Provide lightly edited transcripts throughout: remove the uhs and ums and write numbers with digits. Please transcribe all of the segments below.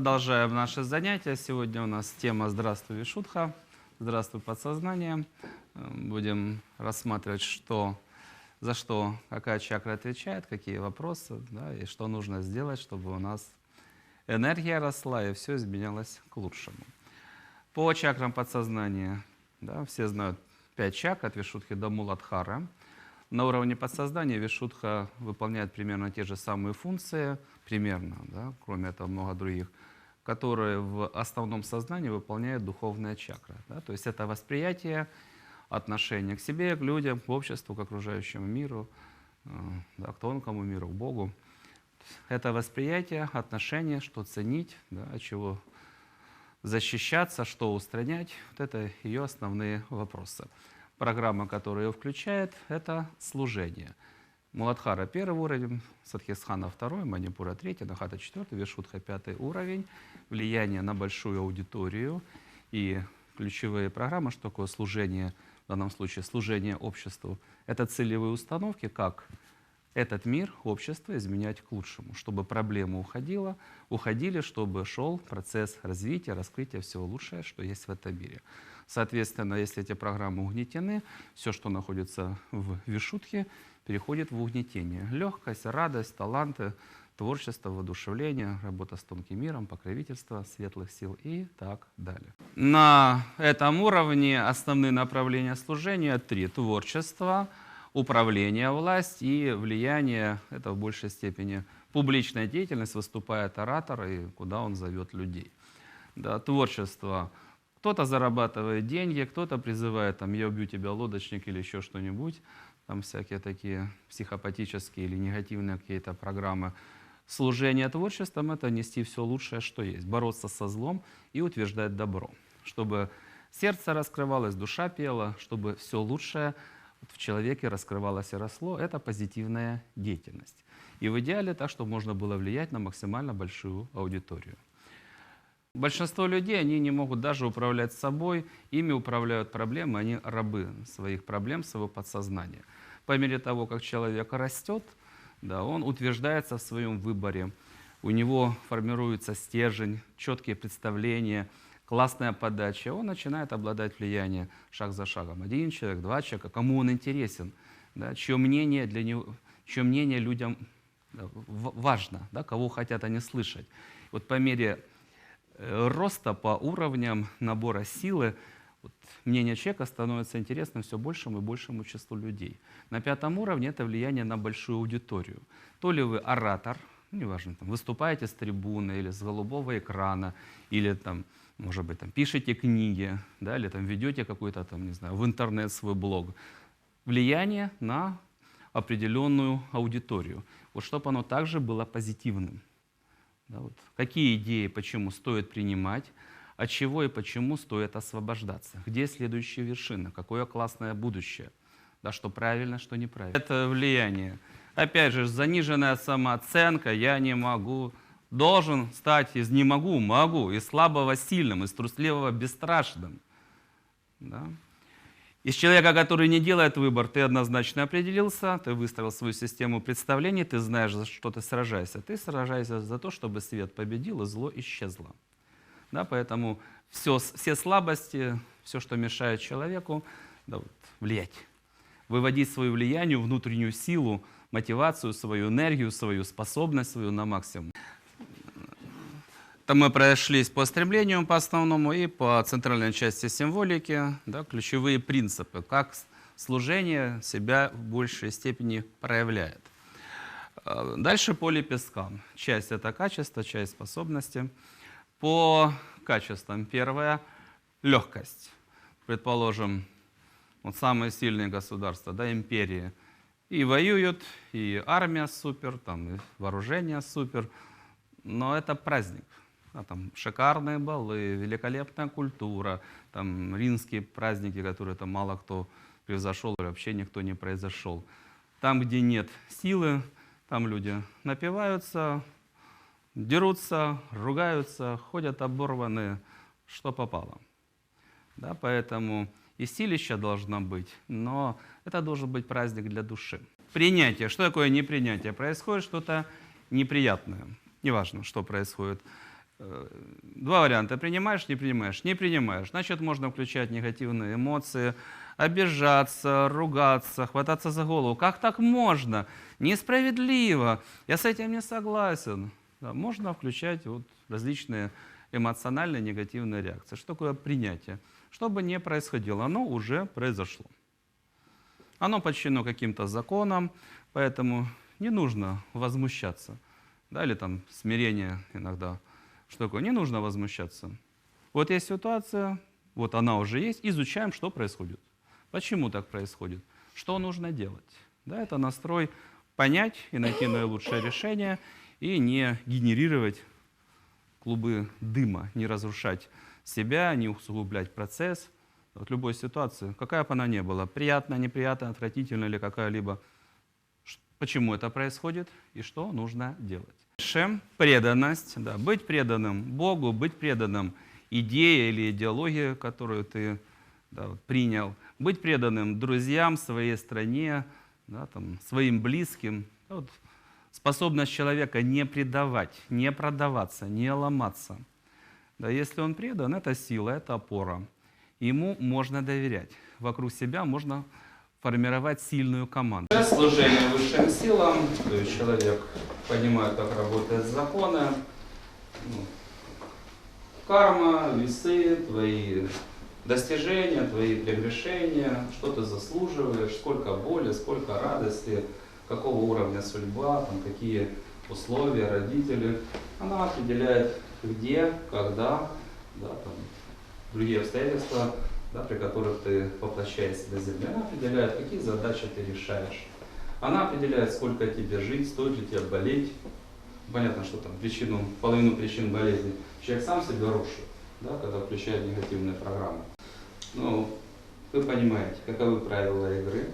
Продолжаем наше занятие. Сегодня у нас тема «Здравствуй, Вишудха», «Здравствуй, подсознание». Будем рассматривать, за что какая чакра отвечает, какие вопросы, да, и что нужно сделать, чтобы у нас энергия росла и все изменялось к лучшему. По чакрам подсознания, да, все знают 5 чакр от Вишудхи до Муладхара. На уровне подсознания Вишудха выполняет примерно те же самые функции, да, кроме этого много других, которые в основном сознании выполняет духовная чакра. Да, то есть это восприятие, отношение к себе, к людям, к обществу, к окружающему миру, да, к тонкому миру, к Богу. Это восприятие, отношение, что ценить, да, от чего защищаться, что устранять. Вот это ее основные вопросы. Программа, которая ее включает, это служение. Муладхара первый уровень, Садхистхана второй, Манипура третий, Нахата четвертый, Вишудха пятый уровень. Влияние на большую аудиторию и ключевые программы, что такое служение, в данном случае служение обществу. Это целевые установки, как этот мир, общество изменять к лучшему, чтобы проблемы уходили, чтобы шел процесс развития, раскрытия всего лучшего, что есть в этом мире. Соответственно, если эти программы угнетены, все, что находится в Вишудхе, переходит в угнетение. Легкость, радость, таланты, творчество, воодушевление, работа с тонким миром, покровительство светлых сил и так далее. На этом уровне основные направления служения 3. Творчество, управление, власть и влияние. Это в большей степени публичная деятельность, выступает оратор и куда он зовет людей. Да, творчество. Кто-то зарабатывает деньги, кто-то призывает, там, я убью тебя, лодочник, или еще что-нибудь. Там всякие такие психопатические или негативные какие-то программы. Служение творчеством — это нести все лучшее, что есть. Бороться со злом и утверждать добро. Чтобы сердце раскрывалось, душа пела, чтобы все лучшее в человеке раскрывалось и росло. Это позитивная деятельность. И в идеале так, чтобы можно было влиять на максимально большую аудиторию. Большинство людей, они не могут даже управлять собой, ими управляют проблемы, они рабы своих проблем, своего подсознания. По мере того, как человек растет, да, он утверждается в своем выборе, у него формируется стержень, четкие представления, классная подача, он начинает обладать влиянием шаг за шагом. 1 человек, 2 человека, кому он интересен, да, чье мнение людям важно, да, кого хотят они слышать. Вот по мере роста, по уровням набора силы, вот, мнение человека становится интересным все большему и большему числу людей. На 5-м уровне это влияние на большую аудиторию. То ли вы оратор, неважно, там, выступаете с трибуны или с голубого экрана, или там, может быть, там, пишете книги, да, или там, ведете какой-то там, не знаю, в интернет свой блог. Влияние на определенную аудиторию. Вот чтобы оно также было позитивным. Да, вот. Какие идеи, почему стоит принимать, от чего и почему стоит освобождаться, где следующая вершина, какое классное будущее, да, что правильно, что неправильно. Это влияние. Опять же, заниженная самооценка, я не могу, должен стать из не могу, могу, из слабого сильным, из трусливого бесстрашным. Да? Из человека, который не делает выбор, ты однозначно определился, ты выстроил свою систему представлений, ты знаешь, за что ты сражаешься. Ты сражаешься за то, чтобы свет победил и зло исчезло. Да, поэтому все слабости, все, что мешает человеку, да, вот, влиять. Выводить свое влияние, внутреннюю силу, мотивацию, свою энергию, свою способность свою на максимум. Это мы прошлись по стремлению по основному и по центральной части символики, да, ключевые принципы, как служение себя в большей степени проявляет. Дальше по лепесткам. Часть — это качество, часть — способности. По качествам первое — легкость. Предположим, вот самые сильные государства, да, империи, и воюют, и армия супер, там, и вооружение супер, но это праздник. А там шикарные балы, великолепная культура, там римские праздники, которые там мало кто превзошел, или вообще никто не произошел. Там, где нет силы, там люди напиваются, дерутся, ругаются, ходят оборванные, что попало. Да, поэтому и силища должна быть, но это должен быть праздник для души. Принятие. Что такое непринятие? Происходит что-то неприятное. Неважно, что происходит. Два варианта. Принимаешь, не принимаешь. Не принимаешь. Значит, можно включать негативные эмоции, обижаться, ругаться, хвататься за голову. Как так можно? Несправедливо. Я с этим не согласен. Да, можно включать вот различные эмоциональные негативные реакции. Что такое принятие? Что бы ни происходило, оно уже произошло. Оно подчинено каким-то законам, поэтому не нужно возмущаться. Да, или там смирение иногда. Что такое? Не нужно возмущаться. Вот есть ситуация, вот она уже есть, изучаем, что происходит. Почему так происходит? Что нужно делать? Да, это настрой понять и найти наилучшее решение, и не генерировать клубы дыма, не разрушать себя, не усугублять процесс. Вот любой ситуации, какая бы она ни была, приятная, неприятная, отвратительная или какая-либо, почему это происходит и что нужно делать. Дальше преданность, да, быть преданным Богу, быть преданным идее или идеологии, которую ты принял, быть преданным друзьям, своей стране, да, там, своим близким. Вот, способность человека не предавать, не продаваться, не ломаться. Да, если он предан, это сила, это опора. Ему можно доверять. Вокруг себя можно формировать сильную команду. Служение высшим силам, то есть человек понимает, как работают законы, карма, весы, твои достижения, твои прегрешения, что ты заслуживаешь, сколько боли, сколько радости, какого уровня судьба, там, какие условия, родители. Она определяет, где, когда, да, там, другие обстоятельства, да, при которых ты воплощаешься на земле. Она определяет, какие задачи ты решаешь. Она определяет, сколько тебе жить, стоит ли тебе болеть. Понятно, что там половину причин болезни человек сам себе рушит, да, когда включает негативные программы. Но вы понимаете, каковы правила игры.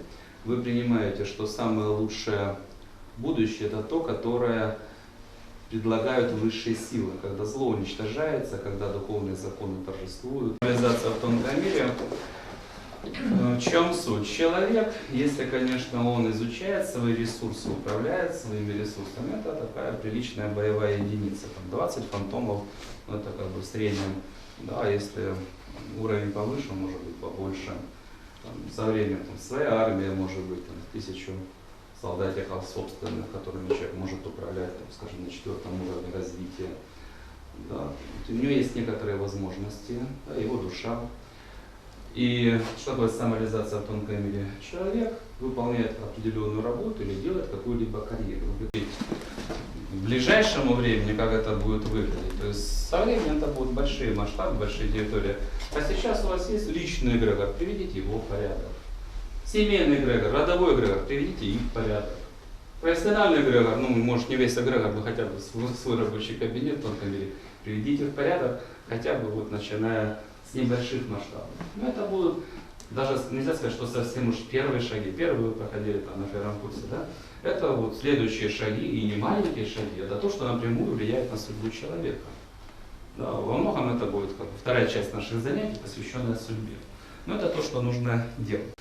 Вы принимаете, что самое лучшее будущее — это то, которое предлагают высшие силы, когда зло уничтожается, когда духовные законы торжествуют. Реализация в тонком мире. В чем суть? Человек, если, конечно, он изучает свои ресурсы, управляет своими ресурсами, это такая приличная боевая единица. Там 20 фантомов, это как бы в среднем. Да, если уровень повыше, может быть побольше. Там, со временем своя армия, может быть, 1000 солдатиков собственных, которыми человек может управлять, там, скажем, на 4-м уровне развития. Да. У него есть некоторые возможности, да, его душа. И что такое самореализация в тонком мире? Человек выполняет определенную работу или делает какую-либо карьеру. В ближайшему времени как это будет выглядеть? То есть со временем это будут большие масштабы, большие территории. А сейчас у вас есть личный эгрегор, приведите его в порядок. Семейный эгрегор, родовой эгрегор, приведите их в порядок. Профессиональный эгрегор, может не весь эгрегор, но хотя бы свой рабочий кабинет в тонком мире, приведите в порядок, хотя бы вот начиная с небольших масштабов. Но это будут, даже нельзя сказать, что совсем уж первые шаги. Первые вы проходили там на первом курсе, да? Это вот следующие шаги, и не маленькие шаги, это то, что напрямую влияет на судьбу человека. Да, во многом это будет как вторая часть наших занятий, посвященная судьбе. Но это то, что нужно делать.